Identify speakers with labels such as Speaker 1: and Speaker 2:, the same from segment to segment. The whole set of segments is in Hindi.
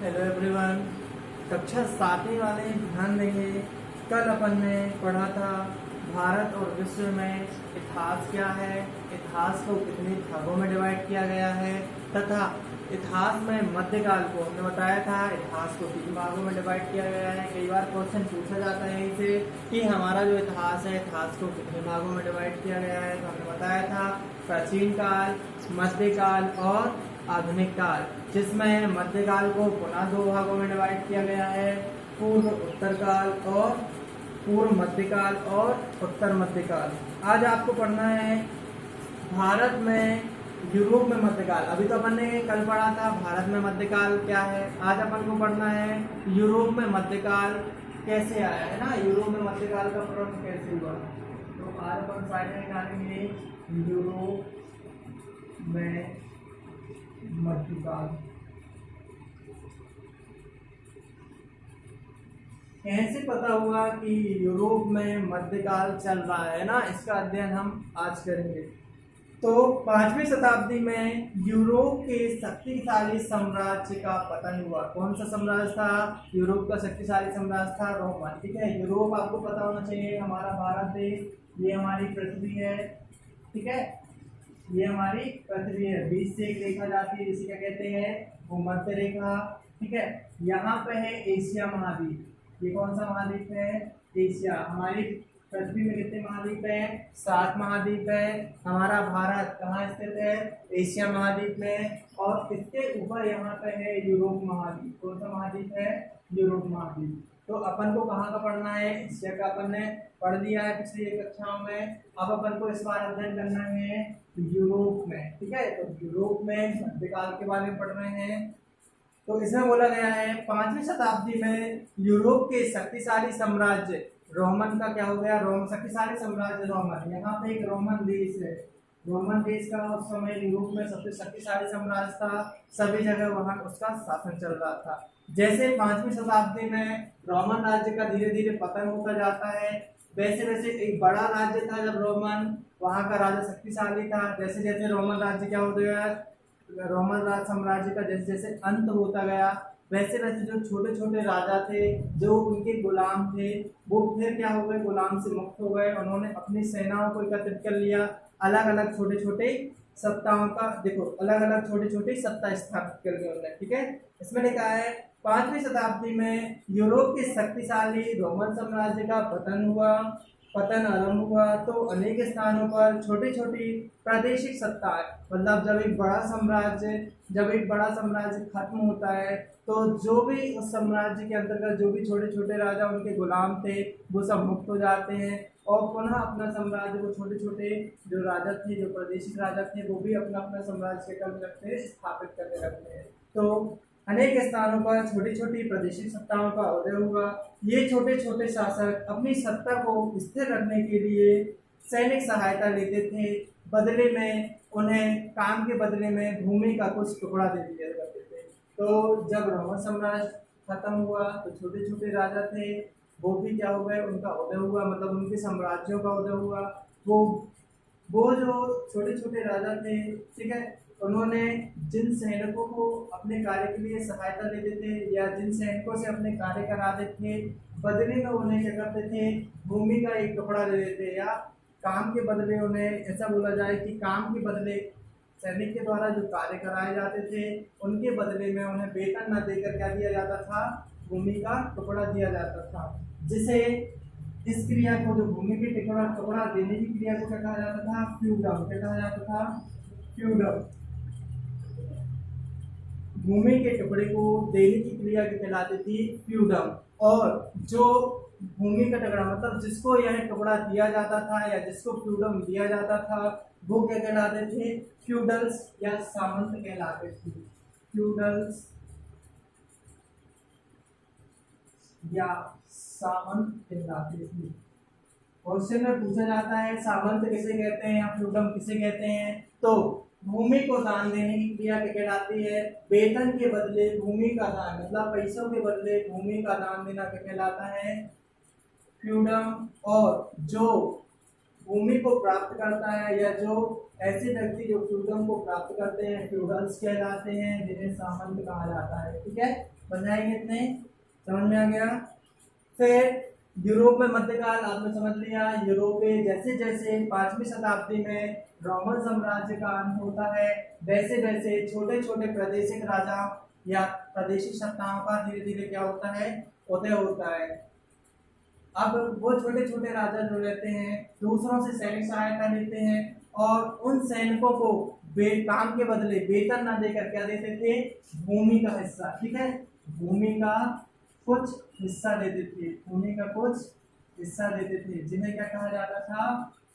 Speaker 1: Hello everyone. कक्षा 7वीं वाले ध्यान देंगे। कल अपन ने पढ़ा था भारत और विश्व में इतिहास क्या है, इतिहास को कितने भागों में डिवाइड किया गया है तथा इतिहास में मध्यकाल को हमने बताया था इतिहास को 3 भागों में डिवाइड किया गया है। कई बार क्वेश्चन पूछा जाता है इसे कि हमारा जो इतिहास है इतिहास को कितने भागों में डिवाइड किया गया है। तो हमने बताया था प्राचीन काल, मध्यकाल और आधुनिक काल, जिसमें मध्यकाल को पुनः 2 भागों में डिवाइड किया गया है, पूर्व उत्तर काल और पूर्व मध्यकाल और उत्तर मध्यकाल। आज आपको पढ़ना है भारत में यूरोप में मध्यकाल। अभी तो अपन ने कल पढ़ा था भारत में मध्यकाल क्या है, आज अपन को पढ़ना है यूरोप में मध्यकाल कैसे आया है ना, यूरोप में मध्यकाल का प्रारंभ कैसे हुआ। तो आज अपन फाइनल निकालेंगे यूरोप में मध्यकाल कैसे पता हुआ कि यूरोप में मध्यकाल चल रहा है ना, इसका अध्ययन हम आज करेंगे। तो 5वीं शताब्दी में यूरोप के शक्तिशाली साम्राज्य का पतन हुआ। कौन सा साम्राज्य था? यूरोप का शक्तिशाली साम्राज्य था रोमन। ठीक है, यूरोप आपको पता होना चाहिए हमारा भारत देश, ये हमारी पृथ्वी है। ठीक है, ये हमारी पृथ्वी है, बीच से एक रेखा जाती है जिसे क्या कहते हैं, भूमध्य रेखा। ठीक है, यहाँ पे है एशिया महाद्वीप। ये कौन सा महाद्वीप है? एशिया। हमारी पृथ्वी में कितने महाद्वीप है? 7 महाद्वीप है। हमारा भारत कहाँ स्थित है? एशिया महाद्वीप में। और इसके ऊपर यहाँ पे है यूरोप महाद्वीप। कौन सा महाद्वीप है? यूरोप महाद्वीप। तो अपन को कहाँ का पढ़ना है? एशिया का अपन ने पढ़ लिया है पिछली कक्षाओं में। अब अपन को इस बार अध्ययन करना है यूरोप में। ठीक है, तो यूरोप में मध्यकाल के बारे में पढ़ रहे हैं। तो इसमें बोला गया है 5वीं शताब्दी में यूरोप के शक्तिशाली साम्राज्य रोमन का क्या हो गया? रोम शक्तिशाली साम्राज्य रोमन। यहाँ पे एक रोमन देश है, रोमन देश का उस समय यूरोप में सबसे शक्तिशाली साम्राज्य था। सभी जगह वहाँ उसका शासन चल रहा था। जैसे 5वीं शताब्दी में रोमन राज्य का धीरे धीरे पतन होता जाता है, वैसे वैसे एक बड़ा राज्य था जब रोमन, वहाँ का राजा शक्तिशाली था। जैसे जैसे रोमन राज्य क्या हो गया, रोमन राज साम्राज्य का जैसे जैसे अंत होता गया, वैसे वैसे जो छोटे छोटे राजा थे जो उनके गुलाम थे वो फिर क्या हो गए, गुलाम से मुक्त हो गए। उन्होंने अपनी सेनाओं को एकत्रित कर लिया, अलग अलग छोटे छोटे सत्ताओं का, देखो अलग अलग छोटी छोटी सत्ता स्थापित कर ली उन्होंने। ठीक है, इसमें लिखा है 5वीं शताब्दी में यूरोप के शक्तिशाली रोमन साम्राज्य का पतन आरंभ हुआ। तो अनेक स्थानों पर छोटी छोटी प्रादेशिक सत्ताएं, मतलब जब एक बड़ा साम्राज्य खत्म होता है तो जो भी उस साम्राज्य के अंतर्गत जो भी छोटे छोटे राजा उनके गुलाम थे वो सब मुक्त हो जाते हैं और पुनः अपना साम्राज्य, वो छोटे छोटे जो राजा थे, जो प्रादेशिक राजा थे, वो भी अपना अपना साम्राज्य स्थापित करने लगते हैं। तो अनेक स्थानों पर छोटी छोटी प्रादेशिक सत्ताओं का उदय हुआ। ये छोटे छोटे शासक अपनी सत्ता को स्थिर रखने के लिए सैनिक सहायता लेते थे। बदले में उन्हें काम के बदले में भूमि का कुछ टुकड़ा दे दिया करते थे। तो जब रोमन साम्राज्य खत्म हुआ तो छोटे छोटे राजा थे वो भी क्या हो गए, उनका उदय हुआ, मतलब उनके साम्राज्यों का उदय हुआ। वो जो छोटे छोटे राजा थे, ठीक है, उन्होंने जिन सैनिकों को अपने कार्य के लिए सहायता देते थे या जिन सैनिकों से अपने कार्य कराते थे, बदले में उन्हें क्या करते थे, भूमि का एक टुकड़ा दे देते, या काम के बदले उन्हें, ऐसा बोला जाए कि काम के बदले सैनिक के द्वारा जो कार्य कराए जाते थे उनके बदले में उन्हें वेतन न देकर क्या दिया जाता था, भूमि का टुकड़ा दिया जाता था। जिसे इस क्रिया को, जो भूमि के टुकड़ा देने की क्रिया को क्या कहा जाता था? फ्यूडम। क्या कहा जाता था? फ्यूडम। भूमि के टुकड़े को देने की क्रिया की कहलाती थी फ्यूडम। और जो भूमि का टुकड़ा, मतलब जिसको यह टुकड़ा दिया जाता था या जिसको फ्यूडम दिया जाता था, वो क्या कहलाते थे? फ्यूडल्स या सामंत कहलाते थे। फ्यूडल्स या सामंत कहलाते थे। क्वेश्चन में पूछा जाता है सामंत किसे कहते हैं या फ्यूडम किसे कहते हैं? तो भूमि को दान देने की क्रिया क्या कहलाती है? वेतन के बदले भूमि का दान, मतलब पैसों के बदले भूमि का दान देना क्या कहलाता है? फ्यूडम। और जो भूमि को प्राप्त करता है या जो ऐसे व्यक्ति जो फ्यूडम को प्राप्त करते हैं फ्यूडल्स कहलाते हैं, जिन्हें सामंत कहा जाता है। ठीक है, बन जाएंगे इतने, समझ में आ गया। फिर यूरोप में मध्यकाल आपने समझ लिया। यूरोप में जैसे जैसे 5वीं शताब्दी में रोमन साम्राज्य का अंत होता है, वैसे वैसे छोटे छोटे प्रादेशिक राजा या प्रादेशिक सत्ताओं का धीरे धीरे क्या होता है, उदय होता है। अब वो छोटे छोटे राजा जो रहते हैं दूसरों से सैनिक सहायता लेते हैं और उन सैनिकों को काम के बदले वेतन न देकर क्या देते थे, भूमि का हिस्सा। ठीक है, भूमि का कुछ हिस्सा देते थे, भूमि का कुछ हिस्सा देते थे, जिन्हें क्या कहा जाता था,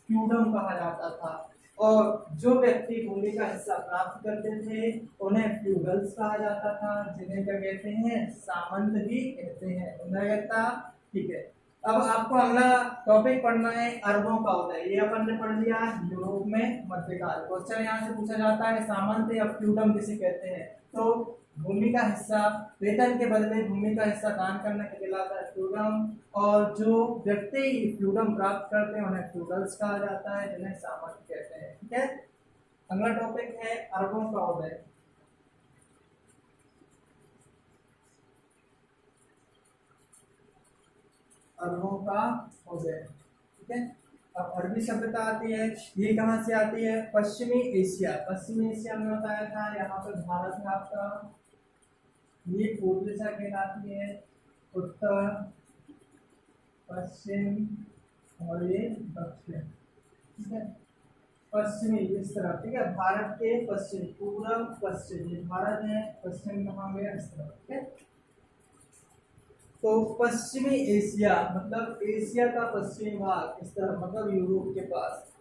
Speaker 1: फ्यूडम कहा जाता था। और जो व्यक्ति भूमि का हिस्सा प्राप्त करते थे उन्हें फ्यूडल्स कहा जाता था, जिन्हें क्या कहते हैं, सामंत भी कहते हैं। उन्हें ठीक है, अब आपको अगला टॉपिक पढ़ना है अरबों का उदय। ये अपन ने पढ़ लिया यूरोप में मध्यकाल। क्वेश्चन यहाँ से पूछा जाता है सामंत या फ्यूडम किसे कहते हैं, तो भूमि का हिस्सा, वेतन के बदले भूमि का हिस्सा दान करने के कहलाता है फ्यूडम, और जो व्यक्ति फ्यूडम प्राप्त करते हैं उन्हें फ्यूडल्स कहा जाता है, जिन्हें सामंत कहते हैं। ठीक है, अगला टॉपिक है अरबों का उदय। अरबों का उदय। ठीक है, अब अरबी सभ्यता आती है। ये कहाँ से आती है, पश्चिमी एशिया। पश्चिमी एशिया में बताया था, यहाँ पर भारत है आपका, ये पूर्व दिशा कहलाती है, उत्तर पश्चिम और ये दक्षिण। ठीक है, पश्चिमी इस तरफ। ठीक है, भारत के पश्चिम, पूर्व पश्चिम ये भारत है, पश्चिम कहाँ गया, इस तरफ। ठीक है, तो पश्चिमी एशिया मतलब एशिया का पश्चिमी भाग, इस तरह मतलब यूरोप के पास।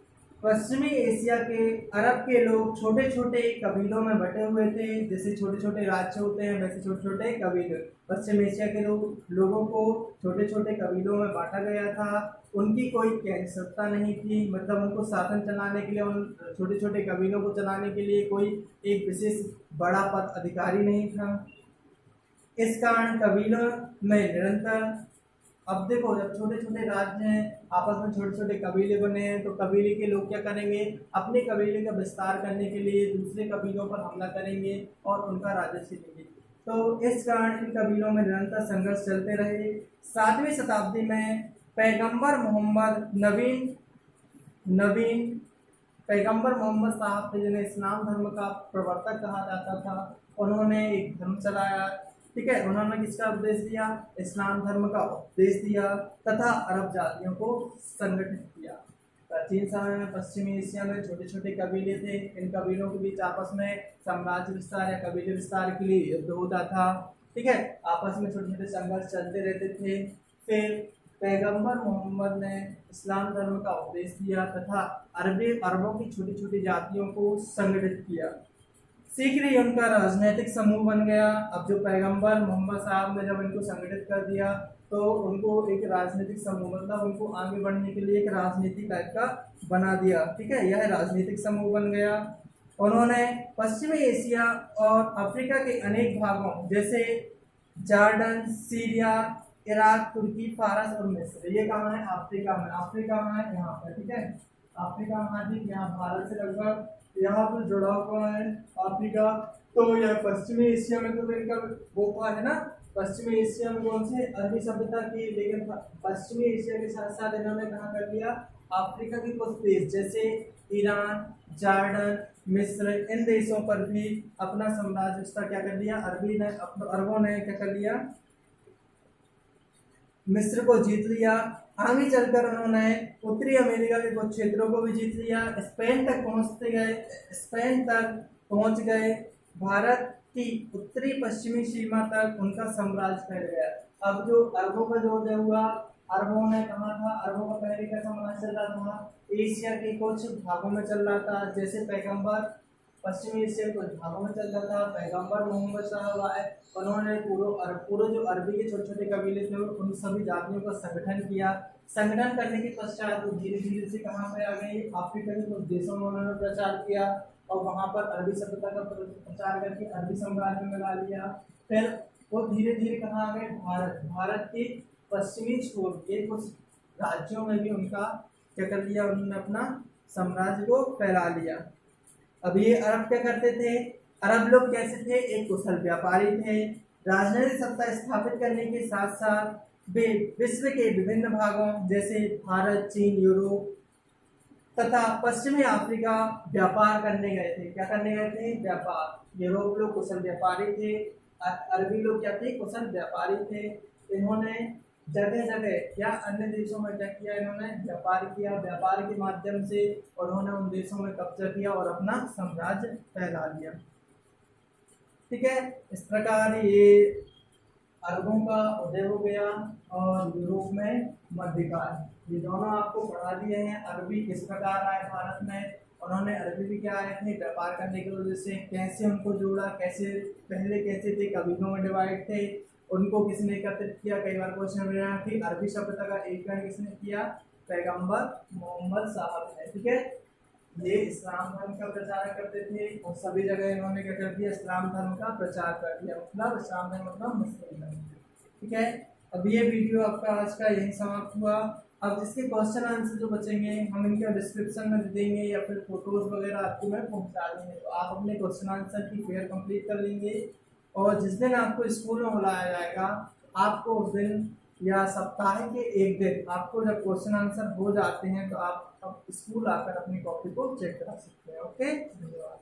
Speaker 1: पश्चिमी एशिया के अरब के लोग छोटे छोटे कबीलों में बटे हुए थे, जैसे छोटे छोटे राज्य होते हैं वैसे छोटे छोटे कबीले। पश्चिम एशिया के लोगों को छोटे छोटे कबीलों में बांटा गया था। उनकी कोई केंद्र सत्ता नहीं थी, मतलब उनको शासन चलाने के लिए, उन छोटे छोटे कबीलों को चलाने के लिए कोई एक विशेष बड़ा पद अधिकारी नहीं था। इस कारण कबीलों में निरंतर, अब देखो जब छोटे छोटे राज्य हैं आपस में छोटे छोटे कबीले बने हैं, तो कबीले के लोग क्या करेंगे, अपने कबीले का विस्तार करने के लिए दूसरे कबीलों पर हमला करेंगे और उनका राज्य छीनेंगे। तो इस कारण इन कबीलों में निरंतर संघर्ष चलते रहे। 7वीं शताब्दी में पैगंबर मोहम्मद साहब थे, जिन्हें इस्लाम धर्म का प्रवर्तक कहा जाता था। उन्होंने एक धर्म चलाया। ठीक है, उन्होंने किसका उपदेश दिया, इस्लाम धर्म का उपदेश दिया तथा अरब जातियों को संगठित किया। प्राचीन समय में पश्चिमी एशिया में छोटे छोटे कबीले थे, इन कबीलों के बीच आपस में साम्राज्य विस्तार या कबीले विस्तार के लिए युद्ध होता था। ठीक है, आपस में छोटे छोटे संघर्ष चलते रहते थे। फिर पैगंबर मोहम्मद ने इस्लाम धर्म का उपदेश दिया तथा अरबों की छोटी छोटी जातियों को संगठित किया। शीघ्र ही उनका राजनीतिक समूह बन गया। अब जो पैगंबर मोहम्मद साहब ने जब इनको संगठित कर दिया तो उनको एक राजनीतिक समूह, मतलब उनको आगे बढ़ने के लिए एक राजनीति टाइप का बना दिया। ठीक है, यह राजनीतिक समूह बन गया। उन्होंने पश्चिमी एशिया और अफ्रीका के अनेक भागों जैसे जॉर्डन, सीरिया, इराक, तुर्की, फारस और मिस्र, ये कहाँ है, अफ्रीका में। अफ्रीका में है यहाँ पर। ठीक है, अफ्रीका महाद्वीप यहाँ भारत से लगभग यहाँ पर जुड़ा हुआ है अफ्रीका। तो यह पश्चिमी एशिया में तो इनका वो है ना, पश्चिमी एशिया में कौन से, अरबी सभ्यता की, लेकिन पश्चिमी एशिया के साथ साथ इन्होंने कहाँ कर लिया, अफ्रीका के कुछ देश जैसे ईरान, जॉर्डन, मिस्र, इन देशों पर भी अपना साम्राज्य विस्तार क्या कर लिया, अरबों ने क्या कर लिया, मिस्र को जीत लिया। आगे चलकर उन्होंने उत्तरी अमेरिका के कुछ क्षेत्रों को भी जीत लिया। स्पेन तक पहुंच गए। भारत की उत्तरी पश्चिमी सीमा तक उनका साम्राज्य फैल गया। अब जो अरबों का जो उदय हुआ, अरबों ने कहा था, अरबों का पहले का साम्राज्य चल रहा था, एशिया के कुछ भागों में चल रहा था, जैसे पैगंबर पश्चिमी एशिया के कुछ भागों में चल रहा था। पैगंबर मोहम्मद साहब आए, उन्होंने पूरे जो अरबी के छोटे छोटे कबीले थे उन सभी जातियों का संगठन किया। संगठन करने के पश्चात वो धीरे धीरे से कहाँ पे आ गई, अफ्रीका के कुछ देशों में उन्होंने प्रचार किया और वहाँ पर अरबी सभ्यता का प्रचार करके अरबी साम्राज्य में ला लिया। फिर वो धीरे धीरे कहाँ आ गए, भारत के पश्चिमी छोर के कुछ राज्यों में भी उनका क्या कर लिया, उन्होंने अपना साम्राज्य को फैला लिया। अब ये अरब क्या करते थे, अरब लोग कैसे थे, एक कुशल व्यापारी थे। राजनीतिक सत्ता स्थापित करने के साथ साथ वे विश्व के विभिन्न भागों जैसे भारत, चीन, यूरोप तथा पश्चिमी अफ्रीका व्यापार करने गए थे। क्या करने गए थे, व्यापार। यूरोप लोग कुशल व्यापारी थे, अरबी लोग क्या थे, कुशल व्यापारी थे। इन्होंने जगह जगह या अन्य देशों में क्या किया, इन्होंने व्यापार किया। व्यापार के माध्यम से उन्होंने उन देशों में कब्जा किया और अपना साम्राज्य फैला लिया। ठीक है, इस प्रकार ये अरबों का उदय हो गया और यूरोप में मध्यकाल। ये दोनों आपको पढ़ा दिए हैं। अरबी किस प्रकार आए भारत में, उन्होंने अरबी भी क्या आए थे, व्यापार करने की वजह से। कैसे उनको जोड़ा, कैसे पहले कैसे थे, कबीलों में डिवाइड थे, उनको किसने एकत्रित किया। कई बार क्वेश्चन में थी अरबी सभ्यता का एकरण किसने किया, पैगंबर मोहम्मद साहब ने। ठीक है, ये इस्लाम धर्म का प्रचार करते थे और सभी जगह इन्होंने क्या कर दिया, इस्लाम धर्म का प्रचार कर दिया। मतलब इस्लाम धर्म मतलब मुस्लिम धर्म। ठीक है, अब ये वीडियो आपका आज का यही समाप्त हुआ। अब इसके क्वेश्चन आंसर जो बचेंगे हम इनका डिस्क्रिप्शन में दे देंगे या फिर फोटोज वगैरह आपको मैं पहुंचा देंगे, तो आप अपने क्वेश्चन आंसर की फेयर कंप्लीट कर लेंगे। और जिस दिन आपको स्कूल में बुलाया जाएगा, आपको उस दिन या सप्ताह के एक दिन आपको जब क्वेश्चन आंसर हो जाते हैं तो आप अब स्कूल आकर अपनी कॉपी को चेक करा सकते हैं। ओके, धन्यवाद।